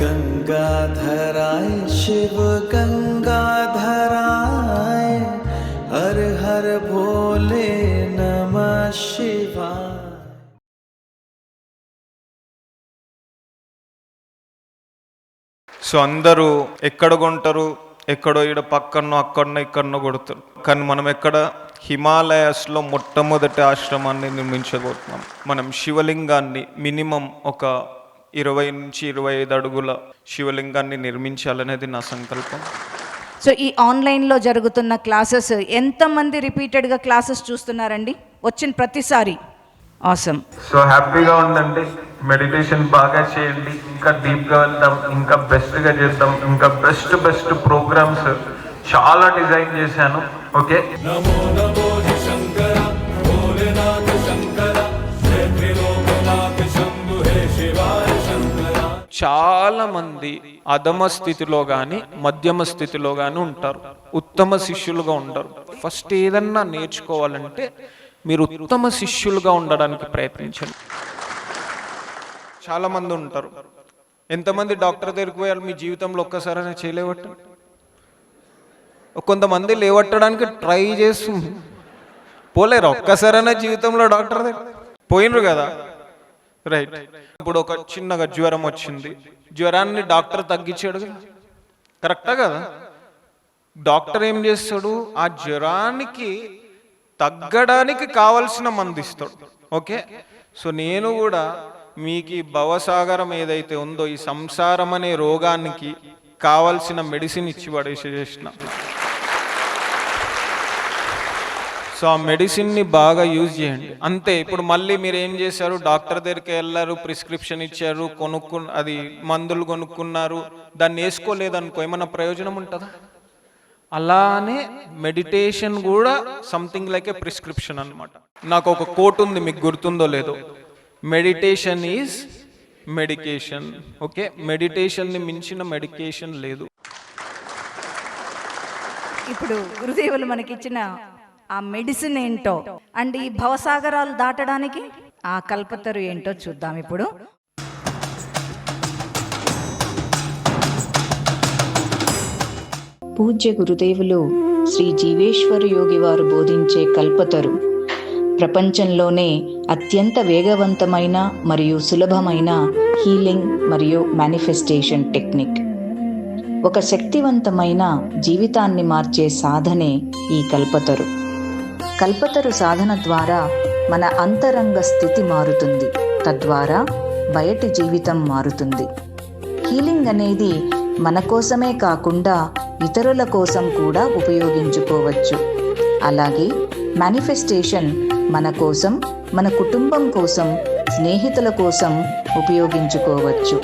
गंगाधराय शिव गंगाधराय हर हर भोले नमः शिवाय। సో అందరూ ఎక్కడ కొంటారు, ఎక్కడో ఈడ పక్కనో అక్కడనో ఇక్కడనో కొడతారు. కానీ మనం ఎక్కడ హిమాలయాస్లో మొట్టమొదటి ఆశ్రమాన్ని నిర్మించబోతున్నాం. మనం శివలింగాన్ని మినిమం ఒక 20 నుంచి 25 అడుగుల శివలింగాన్ని నిర్మించాలనేది నా సంకల్పం. సో ఈ ఆన్లైన్లో జరుగుతున్న క్లాసెస్ ఎంతమంది రిపీటెడ్గా క్లాసెస్ చూస్తున్నారండి వచ్చిన ప్రతిసారి? ఆసమ్. సో హ్యాపీగా ఉండండి, మెడిటేషన్ బాగా చేయండి, ఇంకా డీప్గా వెళ్దాం, ఇంకా బెస్ట్గా చేద్దాం, ఇంకా బెస్ట్ ప్రోగ్రామ్స్ చాలా డిజైన్ చేశాను. ఓకే, చాలా మంది అధమ స్థితిలో కానీ మధ్యమ స్థితిలో కానీ ఉంటారు, ఉత్తమ శిష్యులుగా ఉండరు. ఫస్ట్ ఏదన్నా నేర్చుకోవాలంటే మీరు ఉత్తమ శిష్యులుగా ఉండడానికి ప్రయత్నించండి. చాలా మంది ఉంటారు. ఎంతమంది డాక్టర్ దగ్గరికి పోయారు మీ జీవితంలో ఒక్కసారైనా చేయలేవట్టు? కొంతమంది లేవట్టడానికి ట్రై చేస్తుంది, పోలేరు ఒక్కసారైనా జీవితంలో డాక్టర్ దగ్గర పోయినరు కదా. రైట్, ఇప్పుడు ఒక చిన్నగా జ్వరం వచ్చింది, జ్వరాన్ని డాక్టర్ తగ్గించాడు కదా, కరెక్టా కదా? డాక్టర్ ఏం చేస్తాడు, ఆ జ్వరానికి తగ్గడానికి కావలసిన మందు ఇస్తాడు. ఓకే, సో నేను కూడా మీకు ఈ భవసాగరం ఏదైతే ఉందో, ఈ సంసారం అనే రోగానికి కావలసిన మెడిసిన్ ఇచ్చి పడేసేసిన. సో ఆ మెడిసిన్ని బాగా యూజ్ చేయండి అంతే. ఇప్పుడు మళ్ళీ మీరు ఏం చేశారు, డాక్టర్ దగ్గరికి వెళ్ళారు, ప్రిస్క్రిప్షన్ ఇచ్చారు, అది మందులు కొనుక్కున్నారు, దాన్ని వేసుకోలేదనుకో ఏమన్నా ప్రయోజనం ఉంటుందా? అలానే మెడిటేషన్ కూడా సంథింగ్ లైక్ ఏ ప్రిస్క్రిప్షన్ అన్నమాట. నాకు ఒక కోట్ ఉంది, మీకు గుర్తుందో లేదో, మెడిటేషన్ ఈజ్ మెడికేషన్. ఓకే, మెడిటేషన్ని మించిన మెడికేషన్ లేదు. ఇప్పుడు గురుదేవులు మనకిచ్చిన ఆ మెడిసిన్ ఏంటో అండ్ ఈ భవసాగరాలు దాటడానికి ఆ కల్పతరు ఏంటో చూద్దాం ఇప్పుడు. పూజ్య గురుదేవులు శ్రీ జీవేశ్వర యోగి వారు బోధించే కల్పతరు ప్రపంచంలోనే అత్యంత వేగవంతమైన మరియు సులభమైన హీలింగ్ మరియు మేనిఫెస్టేషన్ టెక్నిక్. ఒక శక్తివంతమైన జీవితాన్ని మార్చే సాధనే ఈ కల్పతరు. కల్పతరు సాధన ద్వారా మన అంతరంగ స్థితి మారుతుంది, తద్వారా బయటి జీవితం మారుతుంది. హీలింగ్ అనేది మన కోసమే కాకుండా ఇతరుల కోసం కూడా ఉపయోగించుకోవచ్చు. అలాగే మేనిఫెస్టేషన్ మన కోసం, మన కుటుంబం కోసం, స్నేహితుల కోసం ఉపయోగించుకోవచ్చు.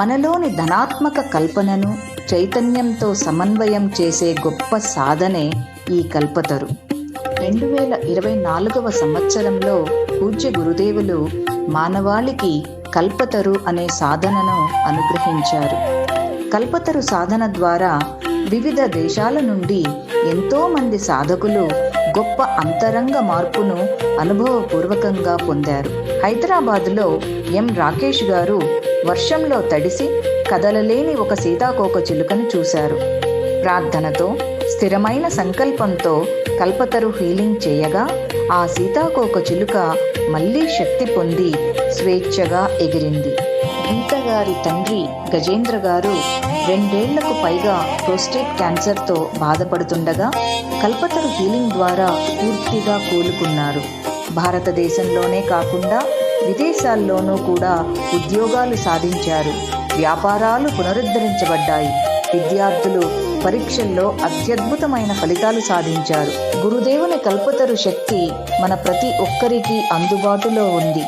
మనలోని ధనాత్మక కల్పనను చైతన్యంతో సమన్వయం చేసే గొప్ప సాధనే ఈ కల్పతరు. 2024వ సంవత్సరంలో పూజ్య గురుదేవులు మానవాళికి కల్పతరు అనే సాధనను అనుగ్రహించారు. కల్పతరు సాధన ద్వారా వివిధ దేశాల నుండి ఎంతో మంది సాధకులు గొప్ప అంతరంగ మార్పును అనుభవపూర్వకంగా పొందారు. హైదరాబాదులో ఎం రాకేష్ గారు వర్షంలో తడిసి కదలలేని ఒక సీతాకోక చిలుకను చూశారు. ప్రార్థనతో, స్థిరమైన సంకల్పంతో కల్పతరు హీలింగ్ చేయగా ఆ సీతాకోక చిలుక మళ్ళీ శక్తి పొంది స్వేచ్ఛగా ఎగిరింది. గీత గారి తండ్రి గజేంద్ర గారు 2 ఏళ్లకు పైగా ప్రోస్టేట్ క్యాన్సర్తో బాధపడుతుండగా కల్పతరు హీలింగ్ ద్వారా పూర్తిగా కోలుకున్నారు. భారతదేశంలోనే కాకుండా విదేశాల్లోనూ కూడా ఉద్యోగాలు సాధించారు. వ్యాపారాలు పునరుద్ధరించబడ్డాయి. విద్యార్థులు పరీక్షల్లో అత్యద్భుతమైన ఫలితాలు సాధించారు. గురుదేవుని కల్పతరు శక్తి మన ప్రతి ఒక్కరికి అందుబాటులో ఉంది.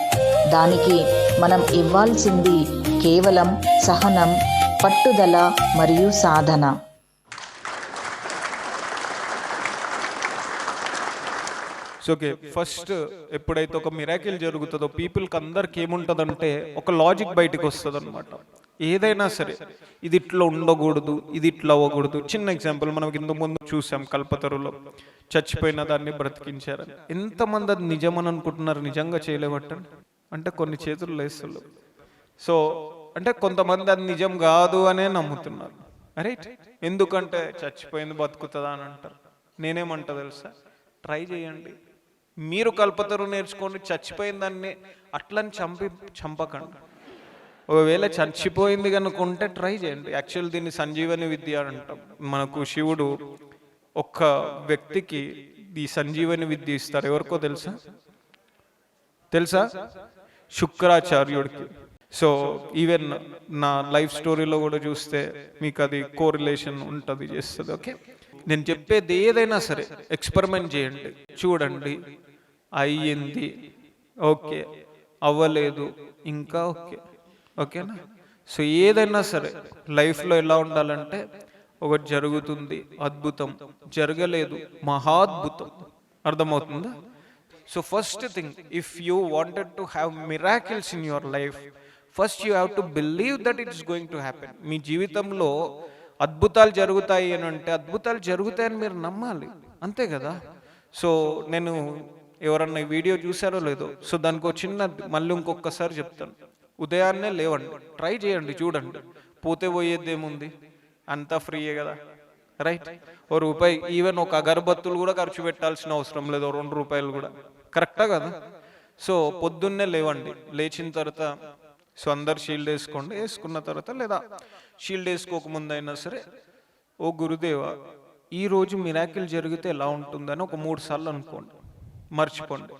దానికి మనం ఇవ్వాల్సింది కేవలం సహనం, పట్టుదల మరియు సాధన. ఓకే, ఫస్ట్ ఎప్పుడైతే ఒక మిరాకిల్ జరుగుతుందో పీపుల్కి అందరికి ఏముంటుందంటే ఒక లాజిక్ బయటకు వస్తుంది అనమాట. ఏదైనా సరే ఇది ఇట్లా ఉండకూడదు, ఇది ఇట్లా అవ్వకూడదు. చిన్న ఎగ్జాంపుల్, మనం ఇంతకు ముందు చూసాం కల్పతరులో చచ్చిపోయిన దాన్ని బ్రతికించారని. ఎంతమంది అది నిజమని అనుకుంటున్నారు? నిజంగా చేయలేవట్టండి అంటే కొన్ని చేతులు లేస్తున్నారు. సో అంటే కొంతమంది అది నిజం కాదు అనే నమ్ముతున్నారు, రైట్? ఎందుకంటే చచ్చిపోయింది బతుకుతుందా అని అంటారు. నేనేమంటా తెలుసా, ట్రై చేయండి. మీరు కల్పతరు నేర్చుకోండి, చచ్చిపోయిన దాన్ని అట్లని చంపకండి. ఒకవేళ చచ్చిపోయింది కనుకుంటే ట్రై చేయండి. యాక్చువల్ దీన్ని సంజీవని విద్య అంటాం. మనకు శివుడు ఒక్క వ్యక్తికి ఈ సంజీవని విద్య ఇస్తారు. ఎవరికో తెలుసా? శుక్రాచార్యుడికి. సో ఈవెన్ నా లైఫ్ స్టోరీలో కూడా చూస్తే మీకు అది కోరిలేషన్ ఉంటుంది, చేస్తుంది. ఓకే, నేను చెప్పేది ఏదైనా సరే ఎక్స్పెరిమెంట్ చేయండి, చూడండి. అయ్యింది, ఓకే. అవ్వలేదు, ఇంకా ఓకేనా? సో ఏదైనా సరే లైఫ్లో ఎలా ఉండాలంటే, ఒకటి జరుగుతుంది అద్భుతం, జరగలేదు మహాద్భుతం. అర్థమవుతుందా? So first thing, if you wanted to have miracles in your life, first you have to believe that it's going to happen. మీ జీవితంలో అద్భుతాలు జరుగుతాయి అని అంటే అద్భుతాలు జరుగుతాయని మీరు నమ్మాలి, అంతే కదా? సో నేను ఎవరన్నా ఈ వీడియో చూసారో లేదో, సో దానికి చిన్న మళ్ళీ ఇంకొకసారి చెప్తాను. ఉదయాన్నే లేవండి, ట్రై చేయండి, చూడండి. పోతే పోయేది ఏముంది, అంతా ఫ్రీయే కదా, రైట్? ₹1, ఈవెన్ ఒక అగరబత్తులు కూడా ఖర్చు పెట్టాల్సిన అవసరం లేదు, ₹2 కూడా, కరెక్టా కదా? సో పొద్దున్నే లేవండి, లేచిన తర్వాత సో అందరు షీల్డ్ వేసుకోండి. వేసుకున్న తర్వాత, లేదా షీల్డ్ వేసుకోకముందు అయినా సరే, ఓ గురుదేవా ఈరోజు మిరాకిల్ జరిగితే ఎలా ఉంటుందని ఒక 3 సార్లు అనుకోండి, మర్చిపోండి.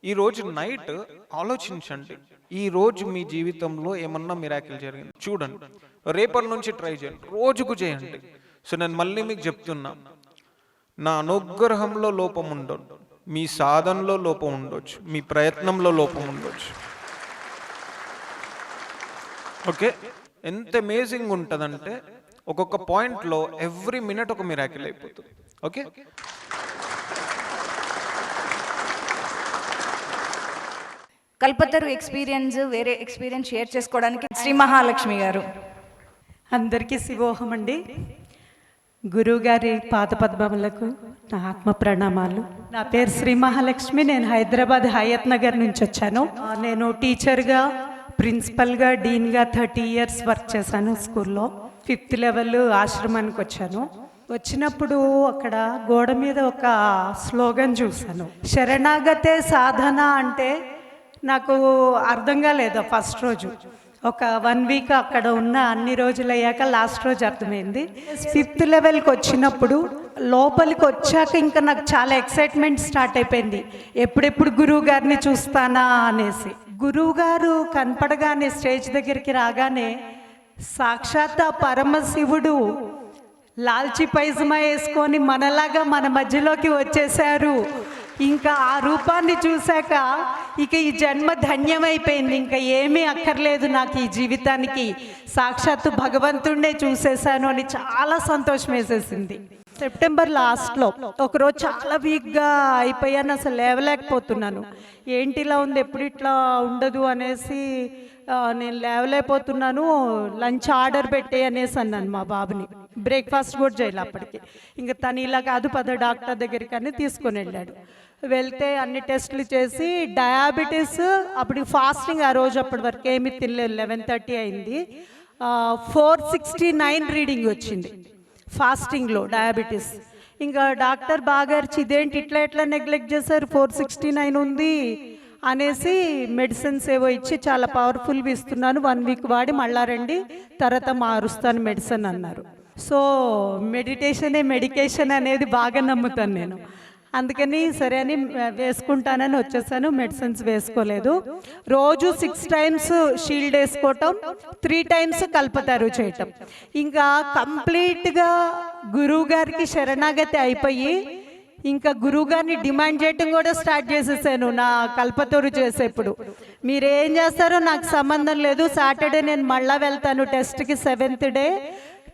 ఈరోజు నైట్ ఆలోచించండి, ఈరోజు మీ జీవితంలో ఏమన్నా మిరాకిల్ జరిగింది చూడండి. రేపటి నుంచి ట్రై చేయండి, రోజుకు చేయండి. సో నేను మళ్ళీ మీకు చెప్తున్నా, నా అనుగ్రహంలో లోపం ఉండొచ్చు, మీ సాధనలో లోపం ఉండొచ్చు, మీ ప్రయత్నంలో లోపం ఉండొచ్చు. ఓకే, ఎంత అమేజింగ్ ఉంటుందంటే ఒక్కొక్క పాయింట్లో ఎవ్రీ మినిట్ ఒక మిరాకిల్ అయిపోతుంది. ఓకే, కల్పతరు ఎక్స్పీరియన్స్, వేరే ఎక్స్పీరియన్స్ షేర్ చేసుకోవడానికి శ్రీ మహాలక్ష్మి గారు. అందరికీ శివోహం అండి. గురువుగారి పాదపద్మములకు నా ఆత్మ ప్రణామాలు. నా పేరు శ్రీ మహాలక్ష్మి. నేను హైదరాబాద్ హయత్ నగర్ నుంచి వచ్చాను. నేను టీచర్గా, ప్రిన్సిపల్గా, డీన్గా 30 years వర్క్ చేశాను స్కూల్లో. 5th లెవెల్ ఆశ్రమానికి వచ్చాను. వచ్చినప్పుడు అక్కడ గోడ మీద ఒక స్లోగన్ చూశాను, శరణాగతే సాధన. అంటే నాకు అర్థం కాలేదు ఫస్ట్ రోజు. ఒక 1 week అక్కడ ఉన్న అన్ని రోజులు అయ్యాక లాస్ట్ రోజు అర్థమైంది. 5th లెవెల్కి వచ్చినప్పుడు లోపలికి వచ్చాక ఇంకా నాకు చాలా ఎక్సైట్మెంట్ స్టార్ట్ అయిపోయింది, ఎప్పుడెప్పుడు గురువు గారిని చూస్తానా అనేసి. గురువు గారు కనపడగానే, స్టేజ్ దగ్గరికి రాగానే సాక్షాత్ ఆ పరమశివుడు లాల్చి పైజమా వేసుకొని మనలాగా మన మధ్యలోకి వచ్చేసారు. ఇంకా ఆ రూపాన్ని చూశాక ఇక ఈ జన్మ ధన్యమైపోయింది, ఇంకా ఏమీ అక్కర్లేదు నాకు ఈ జీవితానికి, సాక్షాత్తు భగవంతుడినే చూసేశాను అని చాలా సంతోషం వేసేసింది. సెప్టెంబర్ లాస్ట్లో ఒకరోజు చాలా వీక్గా అయిపోయాను, అసలు లేవలేకపోతున్నాను. ఏంటి ఇలా ఉంది, ఎప్పుడు ఇట్లా ఉండదు అనేసి నేను లేవలేకపోతున్నాను. లంచ్ ఆర్డర్ పెట్టే అనేసి అన్నాను మా బాబుని. బ్రేక్ఫాస్ట్ కూడా చేయాలి అప్పటికి. ఇంకా తను ఇలా కాదు, పద డాక్టర్ దగ్గరికి అని తీసుకొని వెళ్ళాడు. వెళ్తే అన్ని టెస్టులు చేసి డయాబెటీస్, అప్పుడు ఫాస్టింగ్ ఆ రోజు అప్పటి వరకు ఏమీ తినలేదు, 11:30 అయింది. 469 రీడింగ్ వచ్చింది ఫాస్టింగ్లో డయాబెటీస్. ఇంకా డాక్టర్ బాగా ఇదేంటి ఇట్లా నెగ్లెక్ట్ చేశారు, 469 ఉంది అనేసి మెడిసిన్స్ ఏవో ఇచ్చి చాలా పవర్ఫుల్వి ఇస్తున్నాను, 1 week వాడి మళ్ళా రండి, తర్వాత మారుస్తాను మెడిసిన్ అన్నారు. సో మెడికేషన్ అనేది బాగా నమ్ముతాను నేను. అందుకని సరే అని వేసుకుంటానని వచ్చేసాను. మెడిసిన్స్ వేసుకోలేదు. రోజు 6 times షీల్డ్ వేసుకోవటం, 3 times కల్పతరు చేయటం. ఇంకా కంప్లీట్గా గురువు గారికి శరణాగతి అయిపోయి ఇంకా గురువు గారిని డిమాండ్ చేయటం కూడా స్టార్ట్ చేసేసాను. నా కల్పతరు చేసేప్పుడు మీరేం చేస్తారో నాకు సంబంధం లేదు, సాటర్డే నేను మళ్ళా వెళ్తాను టెస్ట్కి, 7th day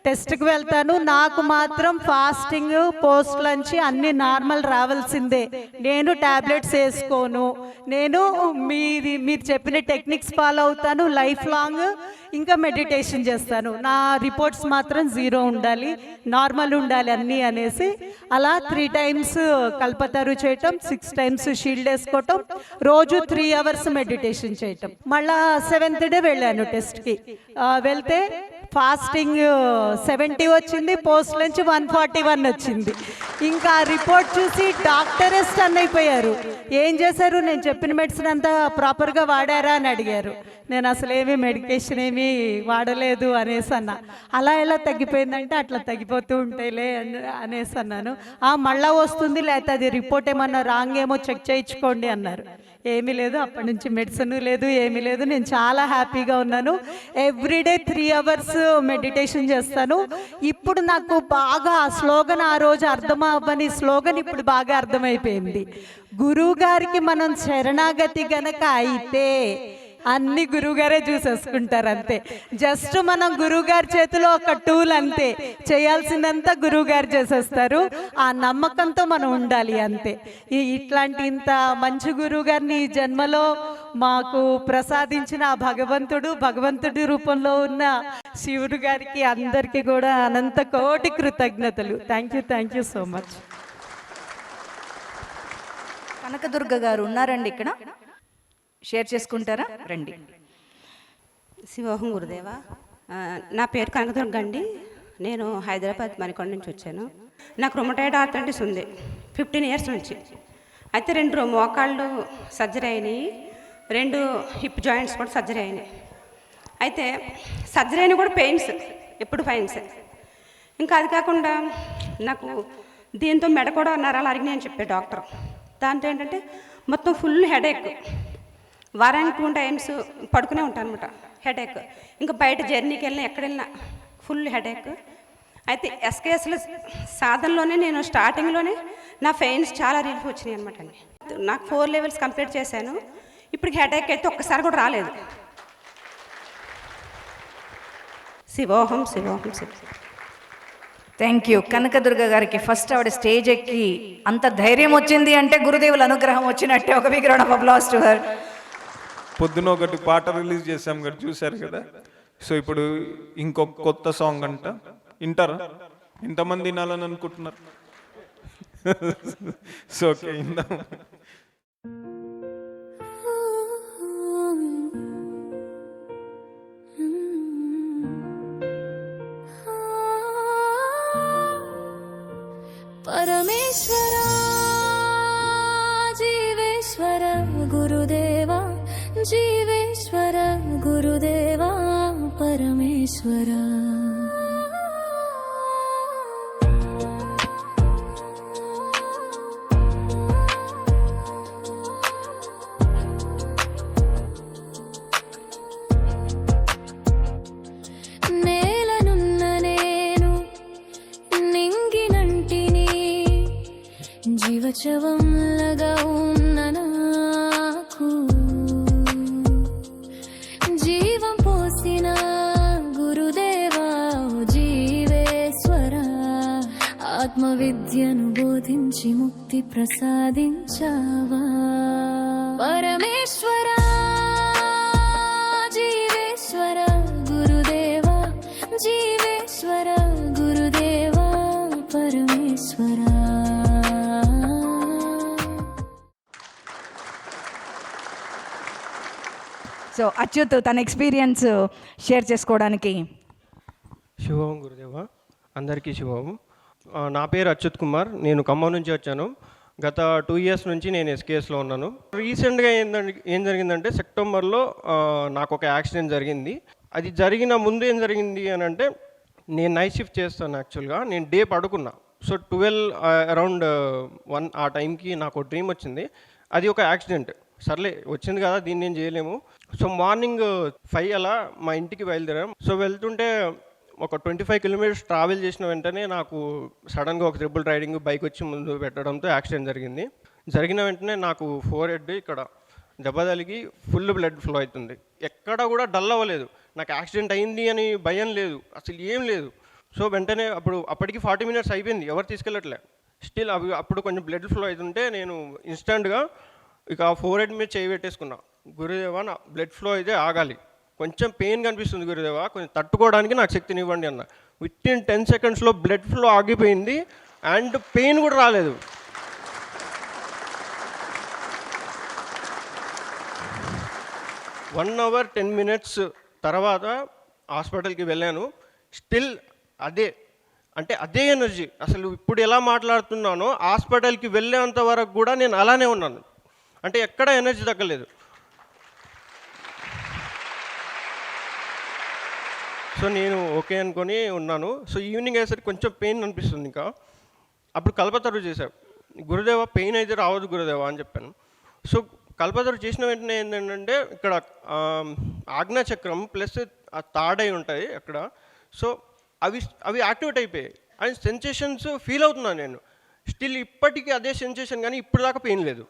టెస్ట్కి వెళ్తాను. నాకు మాత్రం ఫాస్టింగ్, పోస్ట్ లంచ్ అన్నీ నార్మల్ రావాల్సిందే. నేను టాబ్లెట్స్ వేసుకోను. నేను మీరు చెప్పిన టెక్నిక్స్ ఫాలో అవుతాను లైఫ్ లాంగ్. ఇంకా మెడిటేషన్ చేస్తాను. నా రిపోర్ట్స్ మాత్రం 0 ఉండాలి, నార్మల్ ఉండాలి అన్నీ అనేసి అలా 3 times కల్పతరు చేయటం, 6 times షీల్డ్ వేసుకోవటం, రోజు 3 hours మెడిటేషన్ చేయటం. మళ్ళా 7th day వెళ్ళాను టెస్ట్కి. వెళ్తే ఫాస్టింగ్ 70 వచ్చింది, పోస్ట్ లంచ్ 141 వచ్చింది. ఇంకా రిపోర్ట్ చూసి డాక్టరే స్టన్ అయిపోయారు. ఏం చేశారు, నేను చెప్పిన మెడిసిన్ అంతా ప్రాపర్గా వాడారా అని అడిగారు. నేను అసలు ఏమీ మెడికేషన్ ఏమీ వాడలేదు అనేసి అన్నా. అలా ఎలా తగ్గిపోయిందంటే అట్లా తగ్గిపోతూ ఉంటాయిలే అనేసి అన్నాను. మళ్ళా వస్తుంది, లేకపోతే అది రిపోర్ట్ ఏమన్నా రాంగ్ ఏమో చెక్ చేయించుకోండి అన్నారు. ఏమీ లేదు, అప్పటి నుంచి మెడిసిన్ లేదు, ఏమీ లేదు. నేను చాలా హ్యాపీగా ఉన్నాను. ఎవ్రీడే 3 hours మెడిటేషన్ చేస్తాను. ఇప్పుడు నాకు బాగా ఆ స్లోగన్, ఆ రోజు అర్థం అవ్వని స్లోగన్ ఇప్పుడు బాగా అర్థమైపోయింది. గురువు గారికి మనం శరణాగతి గనక అయితే అన్ని గురువుగారే చూసేసుకుంటారు అంతే. జస్ట్ మనం గురువుగారి చేతిలో ఒక టూల్ అంతే, చేయాల్సిందంతా గురువుగారు చేసేస్తారు. ఆ నమ్మకంతో మనం ఉండాలి అంతే. ఇట్లాంటి ఇంత మంచి గురువుగారిని ఈ జన్మలో మాకు ప్రసాదించిన ఆ భగవంతుడి రూపంలో ఉన్న శివుడు గారికి అందరికీ కూడా అనంత కోటి కృతజ్ఞతలు. Thank you so much. Kanakadurga గారు ఉన్నారండి ఇక్కడ, షేర్ చేసుకుంటారా? రండి. శివోహం గురుదేవా. నా పేరు కనకదుర్గ అండి. నేను హైదరాబాద్ మణికొండ నుంచి వచ్చాను. నాకు రొమటైడ్ ఆర్థరైటిస్ ఉంది 15 years నుంచి. అయితే 2 మోకాళ్ళు సర్జరీ అయినాయి, 2 హిప్ జాయింట్స్ కూడా సర్జరీ అయినాయి. అయితే సర్జరీ అయినా కూడా పెయిన్స్, ఎప్పుడు పెయిన్స్. ఇంకా అది కాకుండా నాకు దీంతో మెడ కూడా నరాలు అరిగినాయి అని చెప్పే డాక్టర్. దాంతో ఏంటంటే మొత్తం ఫుల్ హెడేక్, వారానికి 2 times పడుకునే ఉంటాను అనమాట, హెడేక్. ఇంకా బయట జర్నీకి వెళ్ళినా ఎక్కడ వెళ్ళినా ఫుల్ హెడేక్. అయితే ఎస్కేఎస్ల సాధనలోనే నేను స్టార్టింగ్లోనే నా పెయిన్స్ చాలా రిలీఫ్ వచ్చినాయి అనమాట అండి. నాకు 4 levels కంప్లీట్ చేశాను. ఇప్పుడు హెడేక్ అయితే ఒక్కసారి కూడా రాలేదు. శివోహం శివోహం శివ. Thank you. కనకదుర్గ గారికి ఫస్ట్ ఆవిడ స్టేజ్ ఎక్కి అంత ధైర్యం వచ్చింది అంటే గురుదేవుల అనుగ్రహం వచ్చినట్టే. ఒక big round of applause to her. పొద్దున ఒకటి పాట రిలీజ్ చేసాం కదా, చూశారు కదా. సో ఇప్పుడు ఇంకొక కొత్త సాంగ్ అంట, వింటారా? ఇంతమంది వినాలని అనుకుంటున్నారు. So okay, ఇందాం. పరమేశ్వర జీవేశ్వర గురుదేవా, జీవేశ్వర గురుదేవా పరమేశ్వర. నేలనున్న నేను నింగినంటిని, జీవచవంలగా ఉన్న నాకు జీవం పోసిన గురుదేవా జీవేశ్వర. ఆత్మ విద్యను బోధించి ముక్తి ప్రసాదించావా పరమేశ్వర. జీవేశ్వర గురుదేవా, జీవేశ్వర గురుదేవా పరమేశ్వర. సో అచ్యుత్ తన ఎక్స్పీరియన్స్ షేర్ చేసుకోవడానికి. శుభం గురుదేవా, అందరికీ శుభం. నా పేరు అచ్యుత్ కుమార్, నేను ఖమ్మం నుంచి వచ్చాను. గత 2 years నుంచి నేను ఎస్కేఎస్లో ఉన్నాను. రీసెంట్గా ఏం జరిగిందంటే సెప్టెంబర్లో నాకు ఒక యాక్సిడెంట్ జరిగింది. అది జరిగిన ముందు ఏం జరిగింది అని అంటే, నేను నైట్ షిఫ్ట్ చేస్తాను యాక్చువల్గా. నేను డే పడుకున్నా. సో 12 around 1 ఆ టైంకి నాకు డ్రీమ్ వచ్చింది. అది ఒక యాక్సిడెంట్, సర్లే వచ్చింది కదా దీన్ని ఏం చేయలేము. సో మార్నింగ్ 5 అలా మా ఇంటికి బయలుదేరాం. సో వెళ్తుంటే ఒక 25 kilometers ట్రావెల్ చేసిన వెంటనే నాకు సడన్గా ఒక ట్రిపుల్ రైడింగ్ బైక్ వచ్చి ముందు పెట్టడంతో యాక్సిడెంట్ జరిగింది. జరిగిన వెంటనే నాకు ఫోర్హెడ్ ఇక్కడ దెబ్బ తగిలి ఫుల్ బ్లడ్ ఫ్లో అవుతుంది. ఎక్కడ కూడా డల్ అవ్వలేదు. నాకు యాక్సిడెంట్ అయింది అని భయం లేదు, అసలు ఏం లేదు. సో వెంటనే అప్పటికి 40 minutes అయిపోయింది, ఎవరు తీసుకెళ్ళట్లే. స్టిల్ అప్పుడు కొంచెం బ్లడ్ ఫ్లో అవుతుంటే నేను ఇన్స్టెంట్గా ఇక ఫోర్హెడ్ మీద చేయి పెట్టేసుకున్నా. గురుదేవా, నా బ్లడ్ ఫ్లో అయితే ఆగాలి, కొంచెం పెయిన్ కనిపిస్తుంది గురుదేవా, కొంచెం తట్టుకోవడానికి నాకు శక్తినివ్వండి అన్న. వితిన్ 10 secondsలో బ్లడ్ ఫ్లో ఆగిపోయింది అండ్ పెయిన్ కూడా రాలేదు. వన్ అవర్ 10 minutes తర్వాత హాస్పిటల్కి వెళ్ళాను. స్టిల్ అదే ఎనర్జీ. అసలు ఇప్పుడు ఎలా మాట్లాడుతున్నానో హాస్పిటల్కి వెళ్ళేంత వరకు కూడా నేను అలానే ఉన్నాను. అంటే ఎక్కడ ఎనర్జీ తగ్గలేదు. సో నేను ఓకే అనుకొని ఉన్నాను. సో ఈవినింగ్ అయ్యేసరికి కొంచెం పెయిన్ అనిపిస్తుంది. ఇంకా అప్పుడు కల్పతరు చేశాను. గురుదేవ, పెయిన్ అయితే రావద్దు గురుదేవ అని చెప్పాను. సో కల్పతరు చేసిన వెంటనే ఏంటంటే ఇక్కడ ఆజ్ఞాచక్రం ప్లస్ ఆ తాడై ఉంటాయి అక్కడ. సో అవి యాక్టివేట్ అయిపోయాయి అండ్ సెన్సేషన్స్ ఫీల్ అవుతున్నాను నేను. స్టిల్ ఇప్పటికీ అదే సెన్సేషన్, కానీ ఇప్పుడు దాకా పెయిన్ లేదు.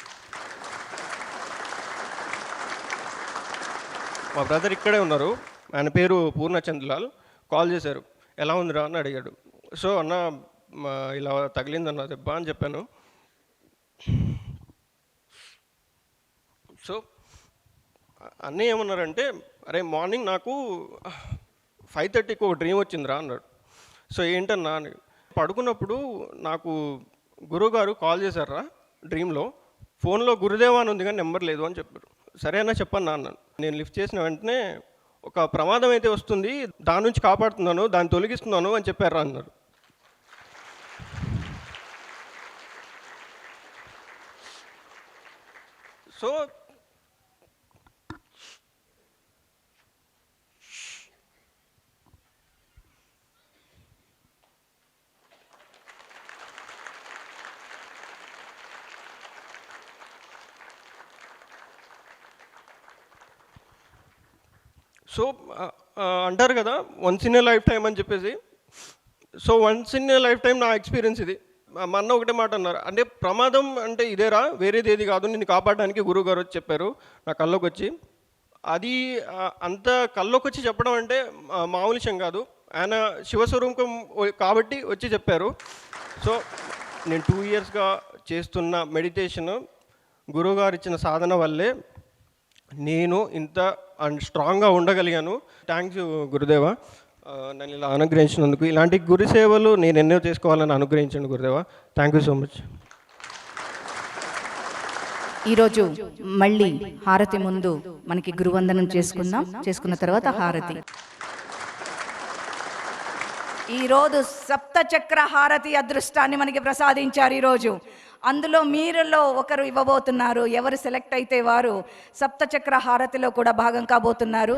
మా బ్రదర్ ఇక్కడే ఉన్నారు, ఆయన పేరు పూర్ణచంద్రలాల్. కాల్ చేశారు, ఎలా ఉందిరా అని అడిగాడు. సో అన్న ఇలా తగిలిందన్న దెబ్బ అని చెప్పాను. సో అన్నయ్య ఏమన్నారంటే, అరే మార్నింగ్ నాకు 5:30కి ఒక డ్రీమ్ వచ్చిందిరా అన్నాడు. సో ఏంటన్నా అని పడుకున్నప్పుడు నాకు గురువుగారు కాల్ చేశారా డ్రీమ్లో, ఫోన్లో గురుదేవా అని ఉంది కానీ నెంబర్ లేదు అని చెప్పారు. సరే అన్న చెప్పన్నా అన్నాను. నేను లిఫ్ట్ చేసిన వెంటనే ఒక ప్రమాదం అయితే వస్తుంది, దాని నుంచి కాపాడుతున్నాను, దాన్ని తొలగిస్తున్నాను అని చెప్పారా అన్నారు. సో సో అంటారు కదా once in a life time అని చెప్పేసి. So once in a life time నా ఎక్స్పీరియన్స్ ఇది. మా అన్న ఒకటే మాట అన్నారు, అంటే ప్రమాదం అంటే ఇదేరా, వేరేది ఏది కాదు, నిన్ను కాపాడడానికి గురువు గారు వచ్చి చెప్పారు నా కల్లోకి వచ్చి. అది అంత కల్లోకి వచ్చి చెప్పడం అంటే మామూలు విషయం కాదు. ఆయన శివస్వరూపం కాబట్టి వచ్చి చెప్పారు. సో నేను 2 yearsగా చేస్తున్న మెడిటేషన్ గురువుగారు ఇచ్చిన సాధన వల్లే నేను ఇంత స్ట్రాంగ్గా ఉండగలిగాను. థ్యాంక్స్ గురుదేవ, నన్ను ఇలా అనుగ్రహించినందుకు. ఇలాంటి గురు సేవలు నేను ఎన్నో చేసుకోవాలని అనుగ్రహించండి గురుదేవ. Thank you so much. ఈరోజు మళ్ళీ హారతి ముందు మనకి గురువందనం చేసుకుందాం. చేసుకున్న తర్వాత హారతి. ఈరోజు సప్తచక్ర హారతి అదృష్టాన్ని మనకి ప్రసాదించారు ఈరోజు. అందులో మీరులో ఒకరు ఇవ్వబోతున్నారు. ఎవరు సెలెక్ట్ అయితే వారు సప్తచక్ర హారతిలో కూడా భాగం కాబోతున్నారు.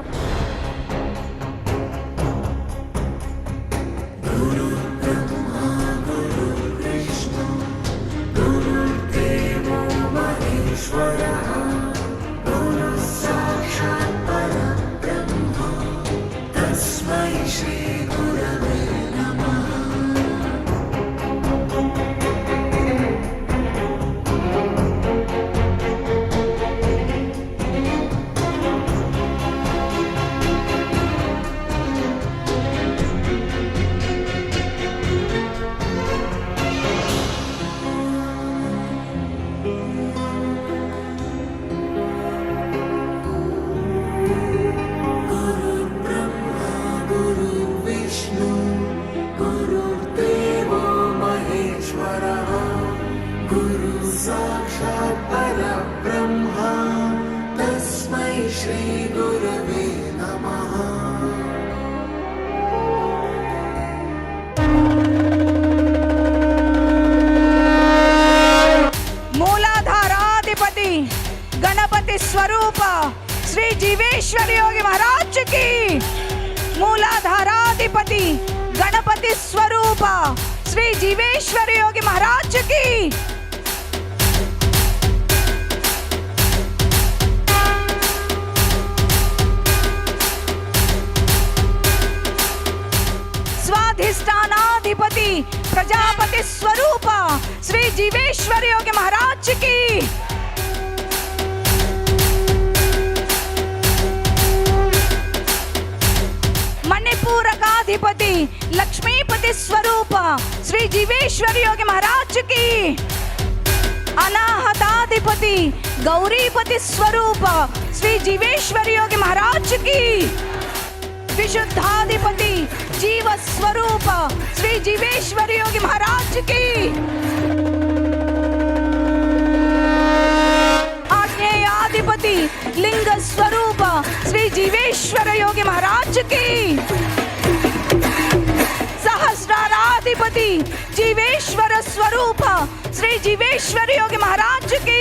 మూలాధారాధిపతి గణపతి స్వరూప శ్రీ జీవేశ్వర యోగి మహారాజ్ की। మూలాధారాధిపతి గణపతి స్వరూప శ్రీ జీవేశ్వర యోగి మహారాజ్ की। स्वाधिष्ठानाधिपति प्रजापति स्वरूप श्री जीवेश्वर योगी महाराज की। मणिपूरकाधिपति జీవాధిపతి లక్ష్మీపతి స్వరూప శ్రీ జీవేశ్వర యోగి మహారాజ్ కి, అనాహతాధిపతి గౌరీపతి స్వరూప శ్రీ జీవేశ్వర యోగి మహారాజ్ కి, విశుద్ధాధిపతి జీవ స్వరూప శ్రీ జీవేశ్వర యోగి మహారాజ్ కి, ఆజ్ఞేయాధిపతి లింగ స్వరూప శ్రీ జీవేశ్వర యోగి మహారాజ్ కి, సహస్రారాధిపతి జీవేశ్వర స్వరూప శ్రీ జీవేశ్వర యోగి మహారాజ్ కి,